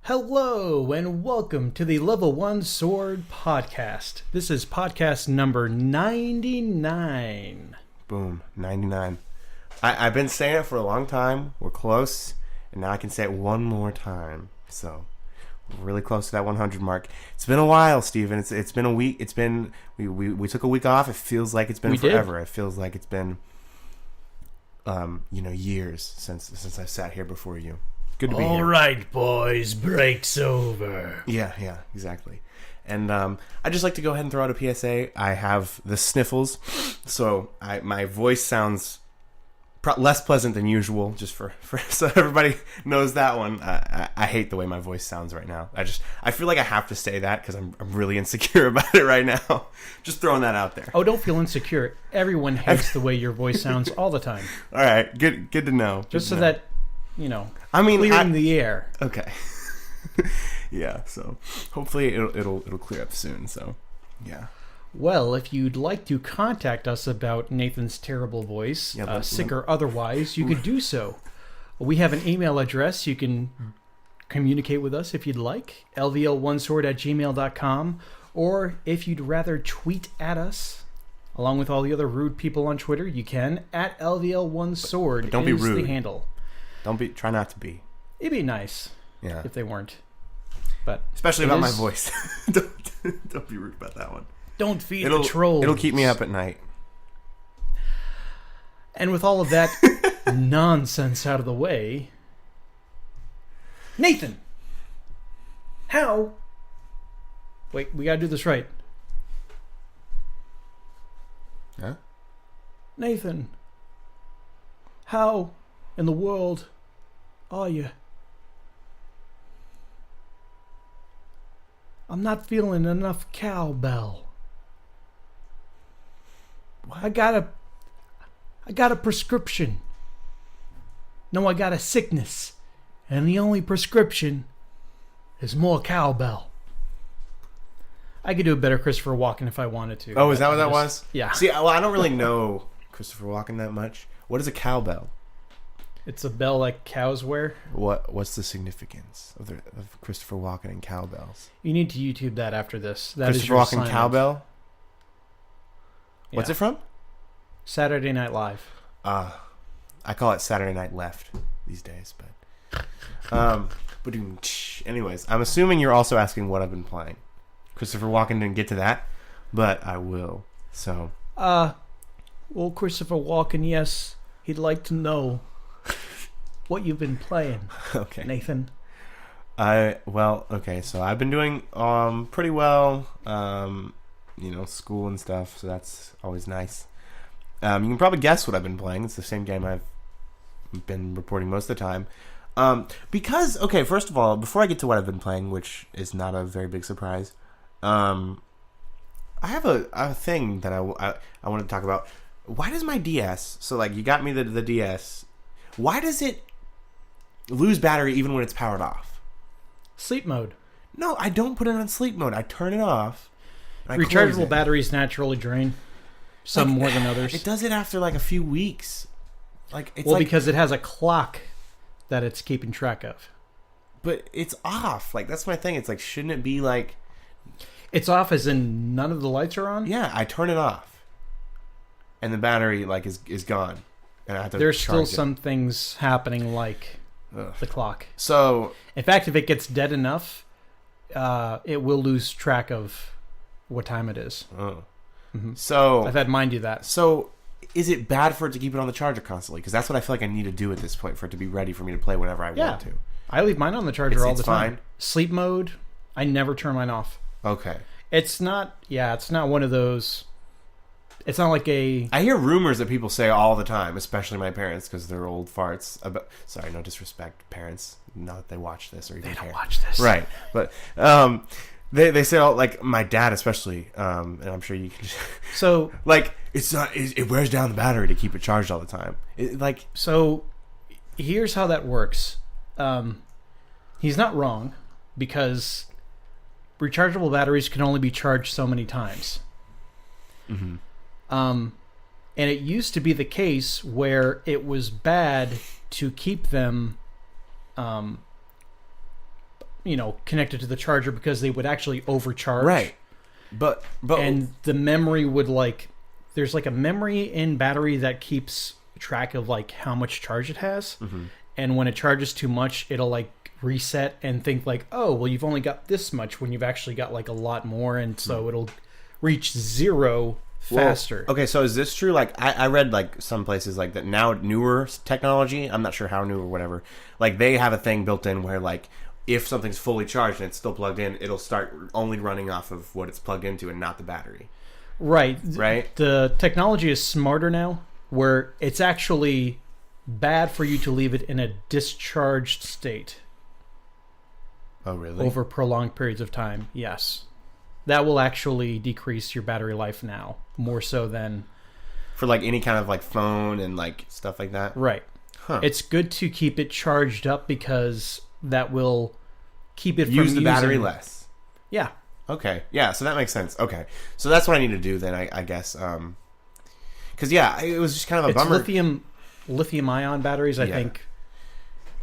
Hello and welcome to the Level 1 Sword Podcast. This is podcast number 99. Boom, 99. I've been saying it for a long time. We're close, and now I can say it one more time. So, we're really close to that 100 mark. It's been a while, Steven. It's been a week. We took a week off. It feels like it's been forever. It feels like it's been years since I sat here before you. Good to be here. All right, boys, break's over. Yeah, exactly. And I'd just like to go ahead and throw out a PSA. I have the sniffles, so my voice sounds less pleasant than usual, just for so everybody knows that one. I hate the way my voice sounds right now. I feel like I have to say that because I'm really insecure about it right now. Just throwing that out there. Oh, don't feel insecure. Everyone hates the way your voice sounds all the time. All right, good to know. Just so that, clearing the air. Okay. Yeah, so hopefully it'll clear up soon. So, yeah. Well, if you'd like to contact us about Nathan's terrible voice, sick or otherwise, you could do so. We have an email address. You can communicate with us if you'd like, lvl1sword@gmail.com, or if you'd rather tweet at us, along with all the other rude people on Twitter, you can, at lvl1sword. But don't be rude. The handle. Try not to be. It'd be nice if they weren't. But especially about my voice. Don't be rude about that one. Don't feed the trolls. It'll keep me up at night. And with all of that nonsense out of the way, Nathan, how? Wait, we gotta do this right. Huh? Nathan, how in the world are you? I'm not feeling enough cowbell. What? I got a prescription. No, I got a sickness. And the only prescription is more cowbell. I could do a better Christopher Walken if I wanted to. Oh, is that what that was? Yeah. See, well, I don't really know Christopher Walken that much. What is a cowbell? It's a bell like cows wear. What's the significance of Christopher Walken and cowbells? You need to YouTube that after this. That Christopher Walken cowbell? Yeah. What's it from? Saturday Night Live. I call it Saturday Night Left these days, but anyways, I'm assuming you're also asking what I've been playing. Christopher Walken didn't get to that, but I will. So, well, Christopher Walken, yes, he'd like to know what you've been playing. Okay, Nathan. Okay, so I've been doing pretty well. School and stuff, so that's always nice. You can probably guess what I've been playing. It's the same game I've been reporting most of the time. Because, okay, first of all, before I get to what I've been playing, which is not a very big surprise, I have a thing that I want to talk about. Why does my DS, so like you got me the DS, why does it lose battery even when it's powered off? Sleep mode. No, I don't put it on sleep mode. I turn it off. Rechargeable batteries naturally drain. Some more than others. It does it after like a few weeks. Because it has a clock that it's keeping track of. But it's off. Like, that's my thing. It's like, shouldn't it be like... It's off as in none of the lights are on? Yeah, I turn it off. And the battery, like, is gone. And I have to There's still charge some things happening like the clock. So... In fact, if it gets dead enough, it will lose track of what time it is. Oh. Mm-hmm. So... I've had mine do that. So... Is it bad for it to keep it on the charger constantly? Because that's what I feel like I need to do at this point for it to be ready for me to play whenever I want to. I leave mine on the charger all the time. Fine. Sleep mode, I never turn mine off. Okay. It's not one of those... It's not like a... I hear rumors that people say all the time, especially my parents, because they're old farts. Sorry, no disrespect, parents. Not that they watch this or even care. They don't watch this. Right. But... They say, like, my dad especially, and I'm sure you can just... So... Like, it wears down the battery to keep it charged all the time. So, here's how that works. He's not wrong, because rechargeable batteries can only be charged so many times. Mm-hmm. And it used to be the case where it was bad to keep them connected to the charger because they would actually overcharge. Right. But and the memory would there's like a memory in battery that keeps track of like how much charge it has. Mm-hmm. And when it charges too much, it'll like reset and think like, oh, well, you've only got this much when you've actually got like a lot more. And so it'll reach zero faster. Well, okay, so is this true? Like, I read like some places like that now, newer technology, I'm not sure how new or whatever, like they have a thing built in where like if something's fully charged and it's still plugged in, it'll start only running off of what it's plugged into and not the battery. Right. Right? The technology is smarter now where it's actually bad for you to leave it in a discharged state. Oh, really? Over prolonged periods of time, yes. That will actually decrease your battery life now, more so than... For like any kind of like phone and like stuff like that? Right. Huh. It's good to keep it charged up because that will keep it from Use the battery less. Yeah. Okay. Yeah, so that makes sense. Okay. So that's what I need to do then, I guess. Because, yeah, it was just kind of a bummer. Lithium-ion batteries, I think,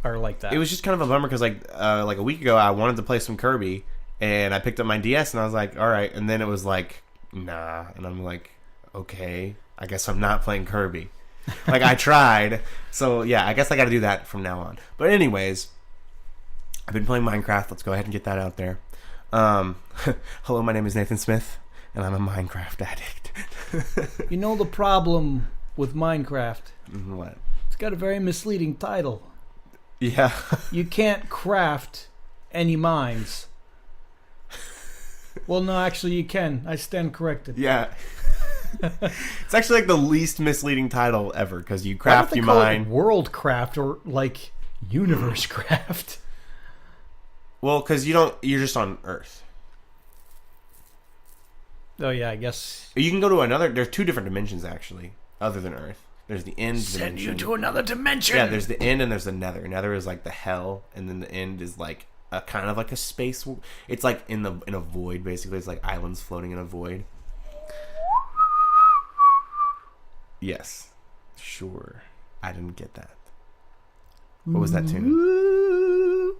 are like that. It was just kind of a bummer because like a week ago, I wanted to play some Kirby, and I picked up my DS, and I was like, all right. And then it was like, nah. And I'm like, okay, I guess I'm not playing Kirby. Like, I tried. So, yeah, I guess I got to do that from now on. But anyways, I've been playing Minecraft. Let's go ahead and get that out there. Hello, my name is Nathan Smith, and I'm a Minecraft addict. You know the problem with Minecraft? What? It's got a very misleading title. Yeah. You can't craft any mines. Well, no, actually you can. I stand corrected. Yeah. It's actually like the least misleading title ever because you craft, you mine. World craft or like universe craft. Well, because you're just on Earth. Oh yeah, I guess you can go to another. There's two different dimensions actually, other than Earth. There's the end dimension. Send you to another dimension. Yeah, there's the end and there's the nether. Nether is like the hell, and then the end is like a kind of like a space. It's like in a void basically. It's like islands floating in a void. Yes, sure. I didn't get that. What was that tune?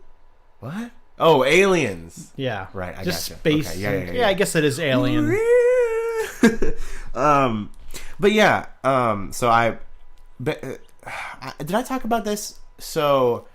What? Oh, aliens. Yeah. Right, I just gotcha. Space. Okay, yeah. I guess it is alien. But yeah, so did I talk about this? So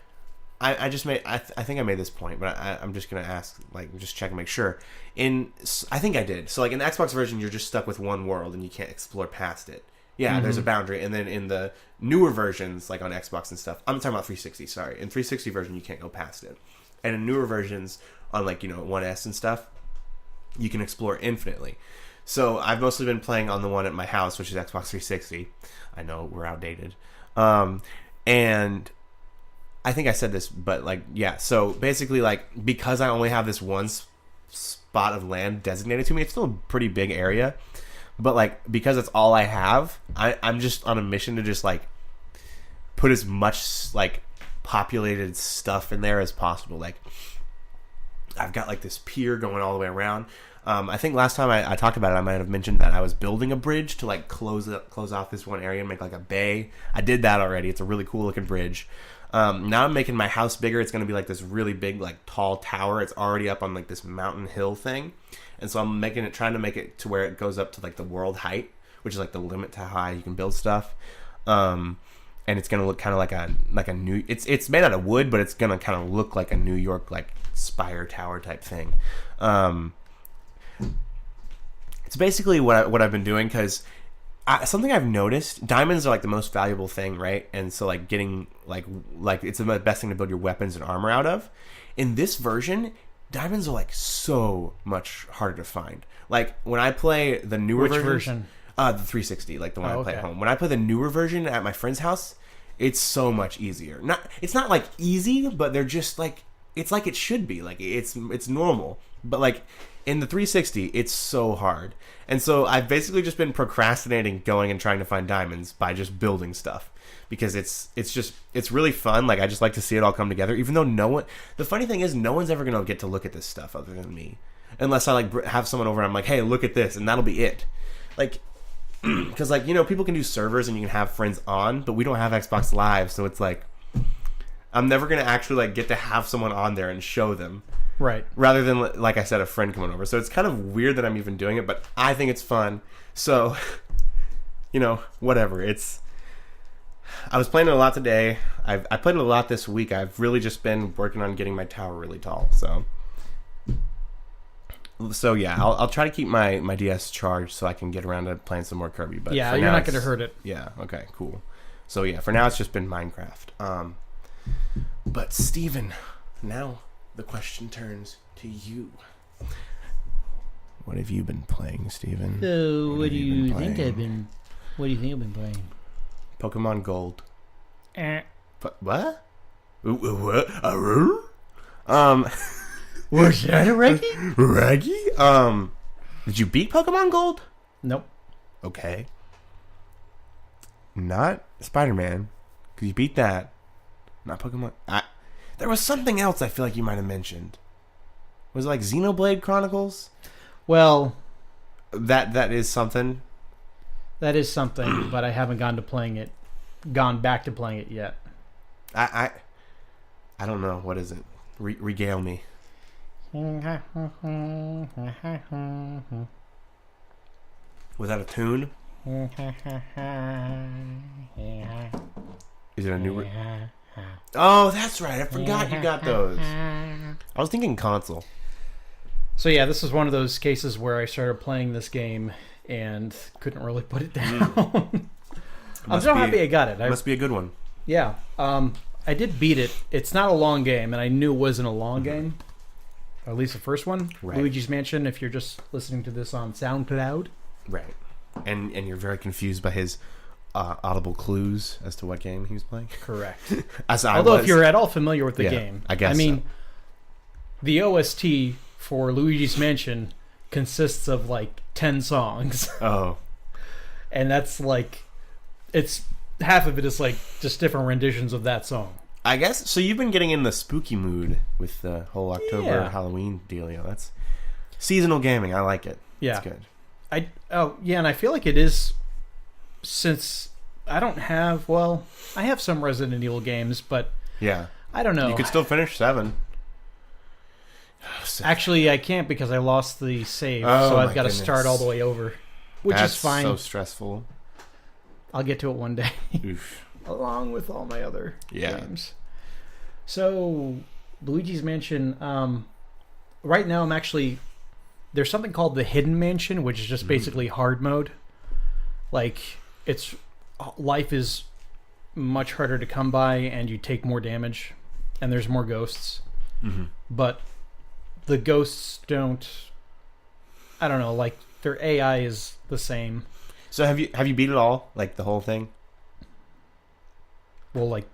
I just made, I think I made this point, but I'm just going to ask, like, just check and make sure. I think I did. So like in the Xbox version, you're just stuck with one world and you can't explore past it. Yeah, there's a boundary. And then in the newer versions, like on Xbox and stuff, I'm talking about 360, sorry. In 360 version, you can't go past it. And in newer versions, on like, 1S and stuff, you can explore infinitely. So I've mostly been playing on the one at my house, which is Xbox 360. I know we're outdated. And I think I said this, but like, yeah. So basically, like, because I only have this one spot of land designated to me, it's still a pretty big area. But like, because it's all I have, I'm just on a mission to just like put as much like populated stuff in there as possible. Like, I've got like this pier going all the way around. I think last time I talked about it, I might have mentioned that I was building a bridge to like close off this one area and make like a bay. I did that already. It's a really cool looking bridge. Now I'm making my house bigger. It's going to be like this really big, like tall tower. It's already up on like this mountain hill thing. And so I'm trying to make it to where it goes up to like the world height, which is like the limit to how high you can build stuff. And it's going to look kind of like a new, it's made out of wood, but it's going to kind of look like a New York, like spire tower type thing. It's basically what I've been doing, because something I've noticed, diamonds are like the most valuable thing, right? And so like getting like it's the best thing to build your weapons and armor out of. In this version, diamonds are like so much harder to find. Like when I play the newer version? The 360, like the one I play at home. When I play the newer version at my friend's house, it's so much easier. It's not like easy, but they're just like, it's like it should be. Like it's normal. But like in the 360, it's so hard. And so I've basically just been procrastinating going and trying to find diamonds by just building stuff. Because it's really fun. Like, I just like to see it all come together. Even though the funny thing is, no one's ever going to get to look at this stuff other than me. Unless I like have someone over and I'm like, hey, look at this. And that'll be it. Like, because like, people can do servers and you can have friends on, but we don't have Xbox Live. So it's like, I'm never gonna actually like get to have someone on there and show them, Right. rather than like I said, a friend coming over. So it's kind of weird that I'm even doing it, but I think it's fun. So, whatever. I was playing it a lot today. I played it a lot this week. I've really just been working on getting my tower really tall. So yeah, I'll try to keep my DS charged so I can get around to playing some more Kirby. But Yeah, for you're now not going to hurt it. Yeah. Okay. Cool. So yeah, for now it's just been Minecraft. But Steven, now the question turns to you. What have you been playing, Steven? So, what do you playing? think I've been playing? Pokemon Gold. What? Was that a Reggie? Reggie? Did you beat Pokemon Gold? Nope. Okay. Not Spider-Man, because you beat that. Not Pokemon. There was something else I feel like you might have mentioned. Was it like Xenoblade Chronicles? Well, that is something. that is something, but I haven't gone back to playing it yet. I don't know. What is it? Regale me. Was that a tune? Is it a new? Oh, that's right. I forgot you got those. I was thinking console. So yeah, this is one of those cases where I started playing this game and couldn't really put it down. I'm so happy I got it. Must be a good one. Yeah. I did beat it. It's not a long game, and I knew it wasn't a long game. Or at least the first one. Right. Luigi's Mansion, if you're just listening to this on SoundCloud. Right. And you're very confused by his audible clues as to what game he was playing. Correct. Although if you're at all familiar with the Yeah, game. I guess so. The OST for Luigi's Mansion consists of like 10 songs. Oh. And that's like... It's... Half of it is like just different renditions of that song. I guess so. You've been getting in the spooky mood with the whole October Halloween dealio. That's seasonal gaming. I like it. Yeah, it's good. And I feel like it is, since I don't have. Well, I have some Resident Evil games, but yeah, I don't know. You could still finish 7. Actually, I can't because I lost the save, so I've got to start all the way over, which is fine. So stressful. I'll get to it one day. Oof. Along with all my other games. So, Luigi's Mansion, right now I'm actually... There's something called the Hidden Mansion, which is just basically hard mode. Like, life is much harder to come by, and you take more damage, and there's more ghosts. Mm-hmm. But the ghosts don't... I don't know, like, their AI is the same. So have you beat it all? Like the whole thing? Well, like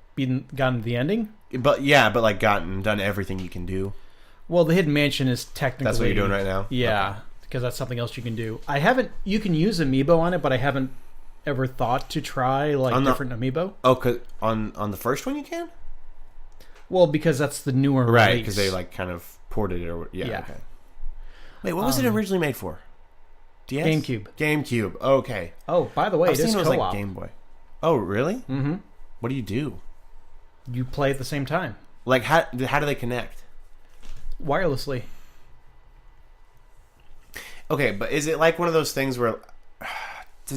gotten to the ending? But like done everything you can do. Well, the Hidden Mansion is technically... That's what you're doing right now? Yeah, because that's something else you can do. You can use Amiibo on it, but I haven't ever thought to try different Amiibo. Oh, 'cause on the first one you can? Well, because that's the newer release. Right, release. because they kind of ported it. Yeah. Okay. Wait, what was it originally made for? DS? GameCube. Okay. Oh, by the way, I've seen it was co-op. like Game Boy. Oh, really? Mm-hmm. What do you do? You play at the same time. Like, how do they connect? Wirelessly. Okay, but is it like one of those things where...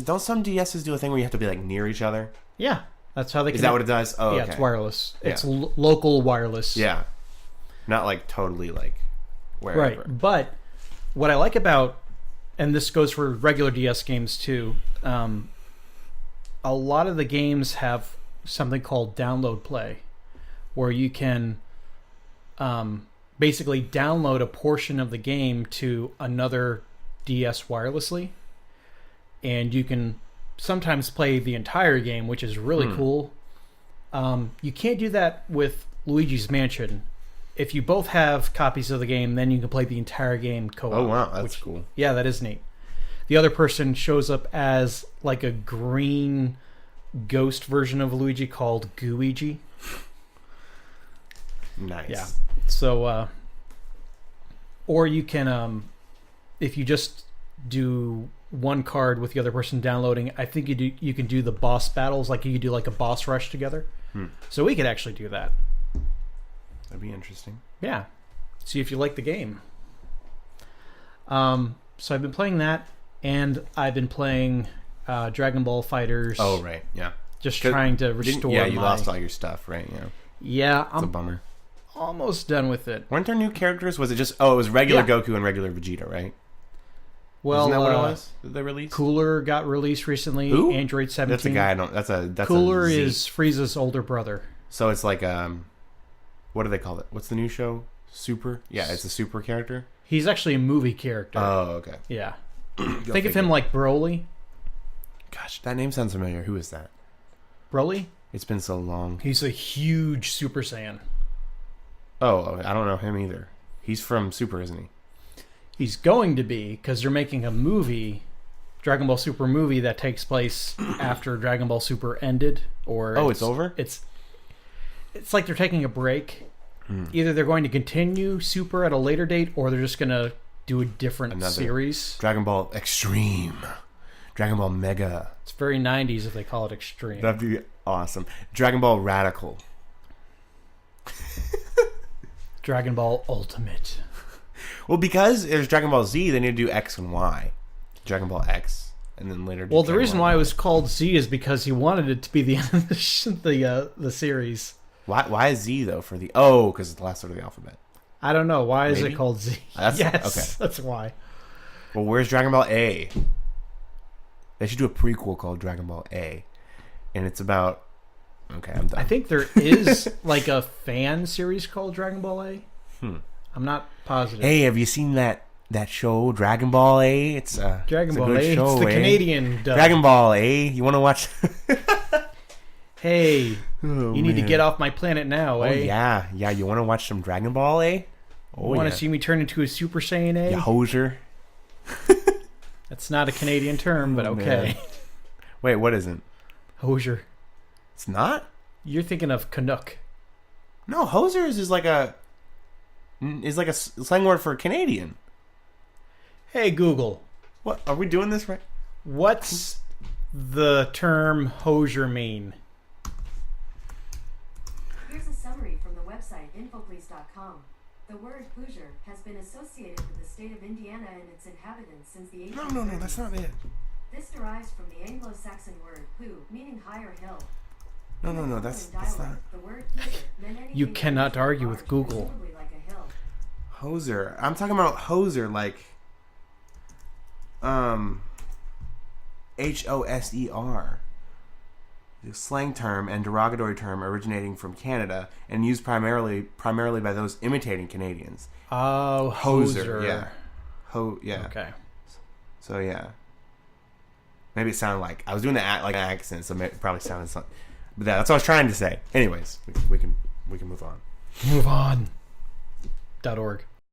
Don't some DSs do a thing where you have to be like near each other? Yeah, that's how they connect. Is that what it does? Oh, yeah, okay. it's wireless. Yeah. It's local wireless. Yeah. Not like totally like wherever. Right, but what I like about... And this goes for regular DS games too. A lot of the games have something called download play, where you can basically download a portion of the game to another DS wirelessly, and you can sometimes play the entire game, which is really cool. You can't do that with Luigi's Mansion. If you both have copies of the game, then you can play the entire game co-op. Oh, wow. That's cool. Yeah, that is neat. The other person shows up as like a green ghost version of Luigi called Gooigi. Nice. Yeah. So, or you can, if you just do one card with the other person downloading, I think you can do the boss battles, like you could do like a boss rush together. So we could actually do that. That'd be interesting. Yeah. See if you like the game. So I've been playing that, and I've been playing Dragon Ball Fighters. Oh, right. Yeah. Just trying to restore Yeah, you lost all your stuff, right? Yeah. Yeah. It's a bummer. Almost done with it. Weren't there new characters? Was it just... Oh, it was regular Yeah. Goku and regular Vegeta, right? Well, Isn't that what it was? Did they release? Cooler got released recently. Who? Android 17. That's a guy I don't... That's Cooler a Z. is Frieza's older brother. So it's like... What do they call it? What's the new show? Super? Yeah, it's a super character. He's actually a movie character. Oh, okay. Yeah. Think of him like Broly. Gosh, that name sounds familiar. Who is that? Broly? It's been so long. He's a huge Super Saiyan. Oh, I don't know him either. He's from Super, isn't he? He's going to be, because they're making a movie, Dragon Ball Super movie, that takes place after Dragon Ball Super ended. Or Oh, it's over? It's like they're taking a break. Either they're going to continue Super at a later date, or they're just going to do a different series. Dragon Ball Extreme. Dragon Ball Mega. It's very 90s if they call it Extreme. That'd be awesome. Dragon Ball Radical. Dragon Ball Ultimate. Well, because there's Dragon Ball Z, they need to do X and Y. Dragon Ball X, and then later. Well, the reason why it was called Z is because he wanted it to be the end of the series. Why is Z though for the? Oh, because it's the last letter of the alphabet. I don't know. Why is Maybe? it called Z? Yes, okay. That's why. Well, where's Dragon Ball A? They should do a prequel called Dragon Ball A, and it's about. Okay, I'm done. I think there is like a fan series called Dragon Ball A. I'm not positive. Hey, have you seen that show Dragon Ball A? It's Dragon it's Ball a good A. show, It's the eh? Canadian dub. Dragon Ball A. You want to watch? Hey, Oh, you need to man. get off my planet now, Oh eh? yeah. You want to watch some Dragon Ball A? Oh You want to see me turn into a Super Saiyan A? You hoser. That's not a Canadian term, but okay. Wait, what isn't? Hoser. It's not? You're thinking of Canuck. No, hosers is like a slang word for Canadian. Hey, Google. What are we doing this right? What's the term hosier mean? Here's a summary from the website infoplease.com. The word Hoosier has been associated with the state of Indiana and its inhabitants since the 1830s. No, that's not it. This derives from the Anglo-Saxon word hu, meaning higher hill. No, that's not. The word Hoosier meant anything You cannot that was argue large, with Google. presumably like a hill. Hoser. I'm talking about hoser like Hoser. The slang term and derogatory term originating from Canada and used primarily by those imitating Canadians. Oh, hoser. Yeah. Yeah. Okay. So yeah. Maybe it sounded like I was doing the accent, so it probably sounded something. But that's what I was trying to say. Anyways, we can move on. Move on. .org.